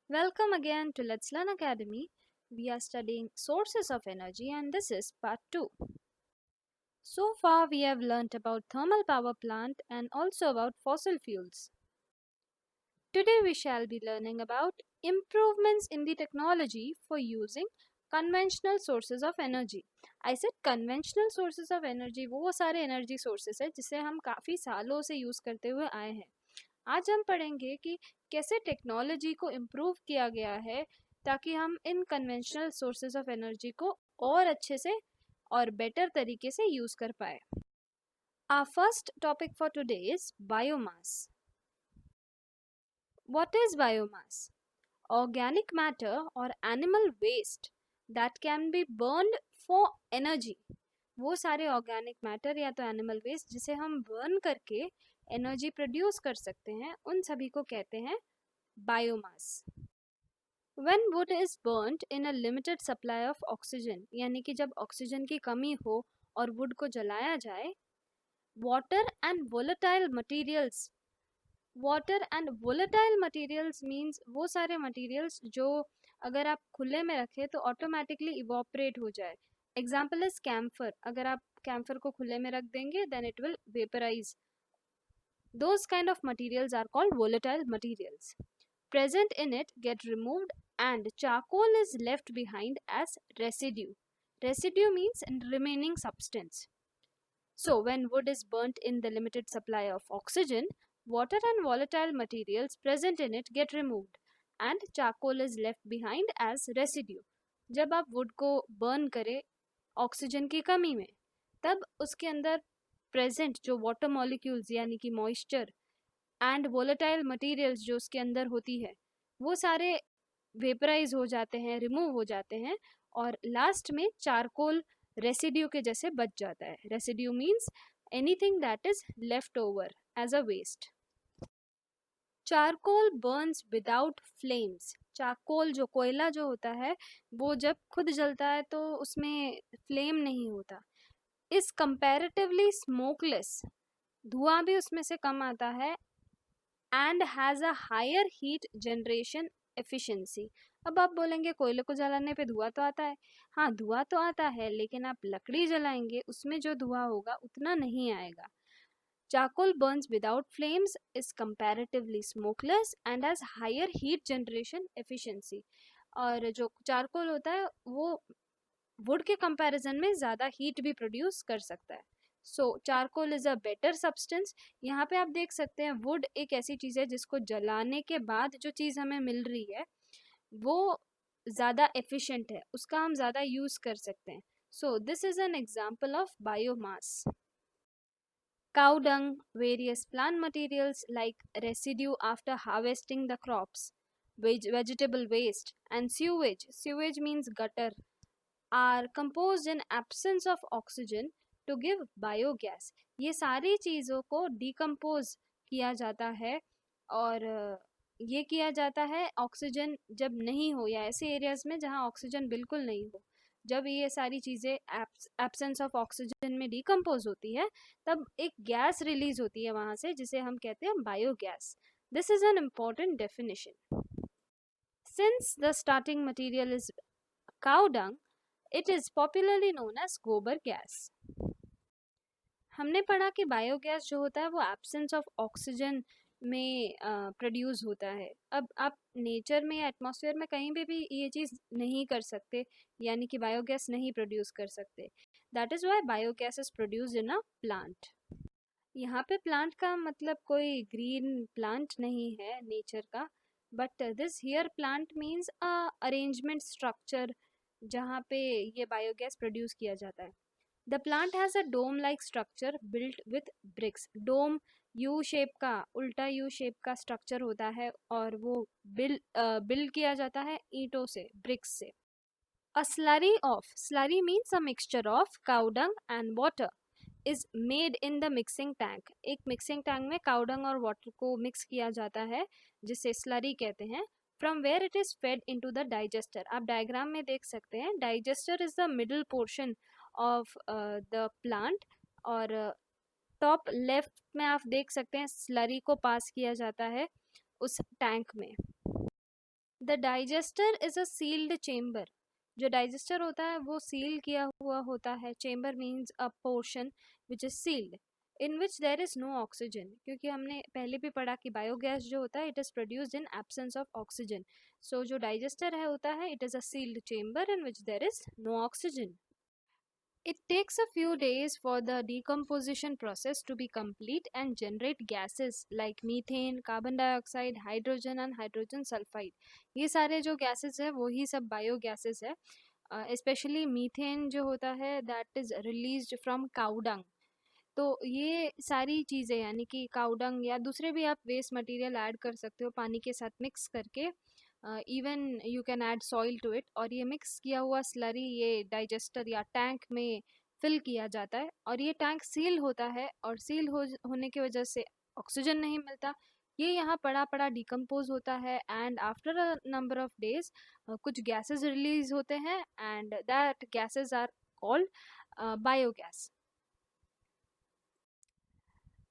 Welcome again to Let's Learn Academy. We are studying sources of energy and this is part 2. So far we have learnt about thermal power plant and also about fossil fuels. Today we shall be learning about improvements in the technology for using conventional sources of energy. I said conventional sources of energy वो सारे energy sources है जिसे हम काफ़ी सालों से use करते हुए आए हैं. आज हम पढ़ेंगे कि कैसे टेक्नोलॉजी को इम्प्रूव किया गया है ताकि हम इन कन्वेंशनल सोर्सेज ऑफ एनर्जी को और अच्छे से और बेटर तरीके से यूज़ कर पाए. Our first topic for today is biomass. What is biomass? Organic matter or animal waste that can be burned for energy. वो सारे ऑर्गेनिक मैटर या तो एनिमल वेस्ट जिसे हम बर्न करके एनर्जी प्रोड्यूस कर सकते हैं उन सभी को कहते हैं biomass. When wood is burnt in a limited supply of oxygen, यानी कि जब ऑक्सीजन की कमी हो और वुड को जलाया जाए, water and volatile materials. Water and volatile materials means वो सारे मटेरियल्स जो अगर आप खुले में रखें तो ऑटोमेटिकली इवोपरेट हो जाए. Example is camphor. अगर आप कैम्फर को खुले में रख देंगे then it will vaporize. Those kind of materials are called volatile materials. Present in it get removed and charcoal is left behind as residue. Residue means remaining substance. So when wood is burnt in the limited supply of oxygen, water and volatile materials present in it get removed and charcoal is left behind as residue. जब आप wood को burn करें oxygen की कमी में तब उसके अंदर प्रेजेंट जो वाटर मॉलिक्यूल्स यानी कि मॉइस्चर एंड वोलेटाइल मटेरियल्स जो उसके अंदर होती है वो सारे वेपराइज हो जाते हैं, रिमूव हो जाते हैं और लास्ट में चारकोल रेसिड्यू के जैसे बच जाता है. Residue means anything that is left over as a waste. Charcoal burns without flames. Charcoal जो कोयला जो होता है वो जब खुद जलता है तो उसमें फ्लेम नहीं होता. Is comparatively smokeless. धुआं भी उसमें से कम आता है and has a higher heat generation efficiency. अब आप बोलेंगे कोयले को जलाने पे धुआं तो आता है. हाँ धुआं तो आता है लेकिन आप लकड़ी जलाएंगे उसमें जो धुआं होगा उतना नहीं आएगा. Charcoal burns without flames is comparatively smokeless and has higher heat generation efficiency. और जो चारकोल होता है वो वुड के कंपैरिजन में ज़्यादा हीट भी प्रोड्यूस कर सकता है. So charcoal is a better substance. यहाँ पे आप देख सकते हैं वुड एक ऐसी चीज़ है जिसको जलाने के बाद जो चीज़ हमें मिल रही है वो ज़्यादा एफिशिएंट है, उसका हम ज़्यादा यूज़ कर सकते हैं. So this is an example of biomass. Cow dung, various plant materials like residue after harvesting the crops, vegetable waste and sewage. Sewage means gutter. Are composed in absence of oxygen to give biogas. ये सारी चीज़ों को decompose किया जाता है और ये किया जाता है ऑक्सीजन जब नहीं हो या ऐसे एरियाज में जहाँ ऑक्सीजन बिल्कुल नहीं हो. जब ये सारी चीज़ें एब्सेंस ऑफ ऑक्सीजन में डिकम्पोज होती है तब एक गैस रिलीज होती है वहाँ से जिसे हम कहते हैं biogas. This is an important definition. Since the starting material is cow dung, it is popularly known as गोबर गैस. हमने पढ़ा कि बायोगैस जो होता है वो एब्सेंस ऑफ ऑक्सीजन में प्रोड्यूस होता है. अब आप नेचर में या एटमॉस्फेयर में कहीं भी ये चीज़ नहीं कर सकते यानी कि बायोगैस नहीं प्रोड्यूस कर सकते. That is why biogas is produced in a plant. यहाँ पे प्लांट का मतलब कोई ग्रीन प्लांट नहीं है नेचर का, but this here plant means a arrangement structure जहाँ पे ये बायोगैस प्रोड्यूस किया जाता है. The plant has a dome like structure built with bricks. Dome U shape का, उल्टा यू शेप का स्ट्रक्चर होता है और वो बिल्ड किया जाता है ईंटों से, ब्रिक्स से. A slurry of, slurry means a mixture of cow dung and water is made in the mixing tank. एक मिक्सिंग टैंक में काउ डंग और वाटर को मिक्स किया जाता है जिसे स्लरी कहते हैं. From where it is fed into the digester. आप डायग्राम में देख सकते हैं digester is the middle portion of the plant और टॉप लेफ्ट में आप देख सकते हैं स्लरी को पास किया जाता है उस टैंक में. The digester is a sealed chamber. जो डाइजेस्टर होता है वो सील किया हुआ होता है। Chamber means a portion which is sealed in which there is no oxygen, क्योंकि हमने पहले भी पढ़ा कि बायोगैस जो होता है it is produced in absence of oxygen. So जो डाइजेस्टर है होता है it is a sealed chamber in which there is no oxygen. It takes a few days for the decomposition process to be complete and generate gases like methane, carbon dioxide, hydrogen and hydrogen sulfide. ये सारे जो gases है वही सब biogases है. Especially methane जो होता है that is released from cow dung. तो ये सारी चीज़ें यानी कि काउ डंग या दूसरे भी आप वेस्ट मटेरियल ऐड कर सकते हो पानी के साथ मिक्स करके. Even you can add soil to it, और ये मिक्स किया हुआ स्लरी ये डाइजेस्टर या टैंक में फिल किया जाता है और ये टैंक सील होता है और सील होने की वजह से ऑक्सीजन नहीं मिलता. ये यहाँ पड़ा पड़ा डिकम्पोज होता है and after a number of days कुछ गैसेस रिलीज होते हैं and that gases are called biogas.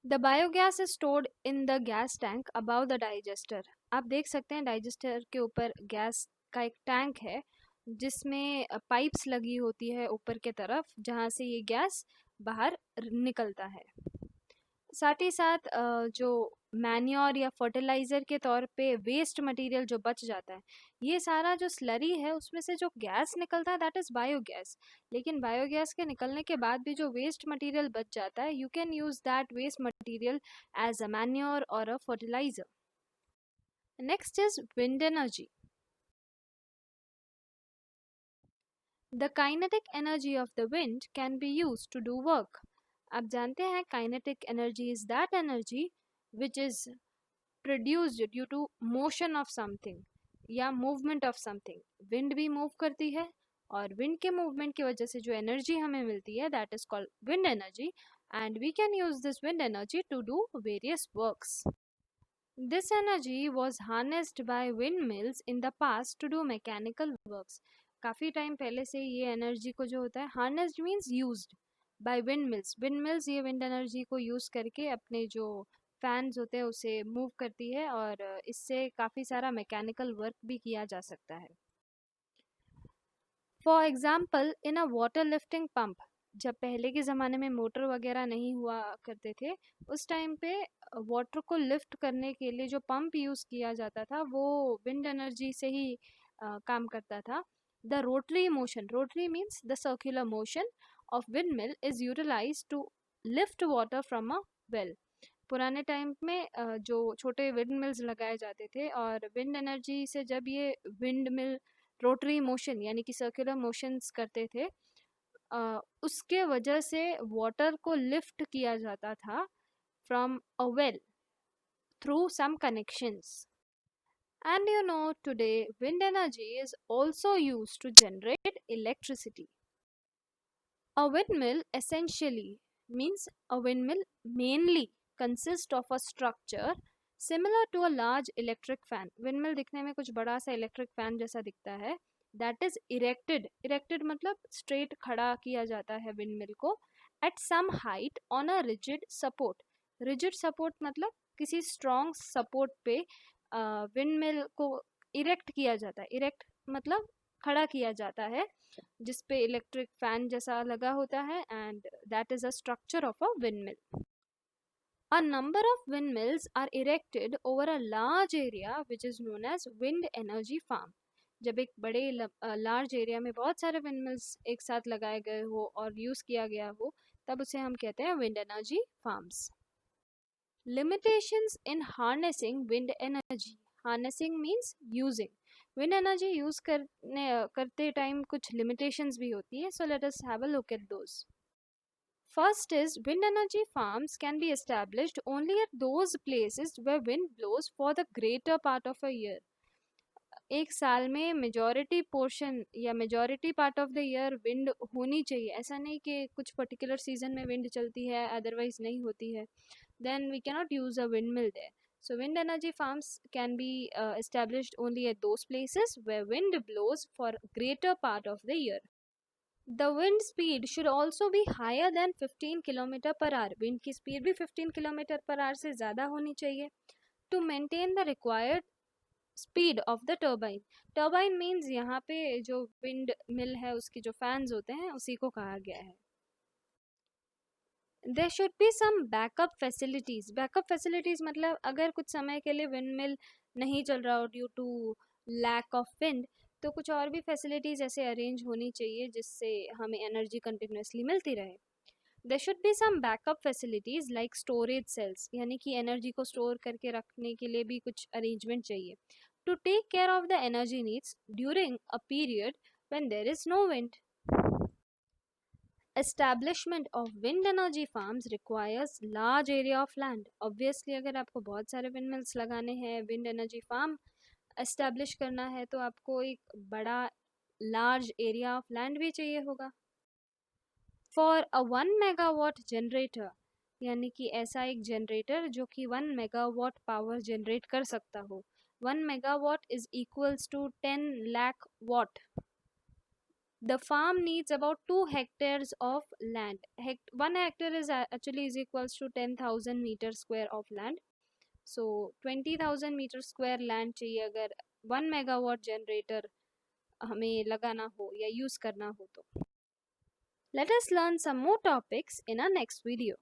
The biogas is stored in the gas tank about the digester. आप देख सकते हैं डाइजेस्टर के ऊपर गैस का एक टैंक है जिसमें पाइप्स लगी होती है ऊपर के तरफ जहाँ से ये गैस बाहर निकलता है. साथ ही साथ जो मैन्योर या फर्टिलाइज़र के तौर पे वेस्ट मटेरियल जो बच जाता है, ये सारा जो स्लरी है उसमें से जो गैस निकलता है दैट इज़ बायोगैस. लेकिन बायोगैस के निकलने के बाद भी जो वेस्ट मटेरियल बच जाता है you can use that waste material as a manure और a fertilizer. Next is wind energy. The kinetic energy of the wind can be use to do work. आप जानते हैं kinetic energy is that energy which is produced due to motion of something या movement of something. Wind भी move करती है और wind के movement की वजह से जो एनर्जी हमें मिलती है that is called wind energy and we can use this wind energy to do various works. This energy was harnessed by windmills in the past to do mechanical works. काफ़ी time पहले से ये energy को जो होता है harnessed means used by windmills. windmills ये wind energy को यूज़ करके अपने जो फैंस होते हैं उसे मूव करती है और इससे काफ़ी सारा मैकेनिकल वर्क भी किया जा सकता है. For example in a water lifting pump, जब पहले के ज़माने में मोटर वगैरह नहीं हुआ करते थे उस टाइम पे वाटर को लिफ्ट करने के लिए जो पंप यूज़ किया जाता था वो विंड एनर्जी से ही काम करता था. The rotary means the circular motion of windmill is utilize to lift water from a well. पुराने टाइम में जो छोटे विंड मिल्स लगाए जाते थे और विंड एनर्जी से जब ये विंड मिल रोटरी मोशन यानी कि सर्कुलर मोशंस करते थे उसके वजह से वाटर को लिफ्ट किया जाता था from a well through some connections. And you know, today wind energy is also used to generate electricity. A windmill essentially means a windmill mainly consists of a structure similar to a large electric fan. Windmill दिखने में कुछ बड़ा सा electric fan जैसा दिखता है. That is erected मतलब straight खड़ा किया जाता है windmill को at some height on a rigid support. Rigid support मतलब किसी strong support पे windmill को erect किया जाता है. Erect मतलब खड़ा किया जाता है जिस पे इलेक्ट्रिक फैन जैसा लगा होता है and that is a structure of a windmill. A number of windmills are erected over a large area which is known as wind energy farm. जब एक बड़े लार्ज एरिया में बहुत सारे विंडमिल्स एक साथ लगाए गए हो और यूज़ किया गया हो तब उसे हम कहते हैं wind energy farms. Limitations in harnessing wind energy. Harnessing means using. Wind energy use करते टाइम कुछ लिमिटेशंस भी होती है. So let us have a look at those. First is wind energy farms can be established only at those places where wind blows for the greater part of a year. एक साल में majority portion या majority part of the year wind होनी चाहिए. ऐसा नहीं कि कुछ पर्टिकुलर सीजन में विंड चलती है अदरवाइज नहीं होती है. Then we cannot use a windmill there. So wind energy farms can be established only at those places where wind blows for greater part of the year. The wind speed should also be higher than 15 km per hour. Wind की speed भी 15 km per hour से ज़्यादा होनी चाहिए to maintain the required speed of the turbine. Turbine means यहाँ पे जो wind mill है उसकी जो फैंस होते हैं उसी को कहा गया है। There should be some backup facilities. Backup facilities मतलब अगर कुछ समय के लिए विंड मिल नहीं चल रहा हो due to lack of wind, तो कुछ और भी फैसिलिटीज ऐसे अरेंज होनी चाहिए जिससे हमें एनर्जी कंटिन्यूसली मिलती रहे। There should be some backup facilities like storage cells, यानी कि एनर्जी को स्टोर करके रखने के लिए भी कुछ अरेंजमेंट चाहिए। To take care of the energy needs during a period when there is no wind. Establishment of wind energy farms requires large area of land. Obviously अगर आपको बहुत सारे windmills लगाने हैं, wind energy farm establish करना है, तो आपको एक बड़ा large area of land भी चाहिए होगा। For a 1 megawatt generator, यानी कि ऐसा एक जनरेटर जो कि 1 मेगावाट पावर जनरेट कर सकता हो। 1 megawatt is equals to 10 lakh watt. The farm needs about 2 hectares of land. 1 hectare is actually is equals to 10,000 meter square of land. So 20,000 meter square land चाहिए अगर 1 megawatt generator हमें लगाना हो या use करना हो तो। Let us learn some more topics in our next video.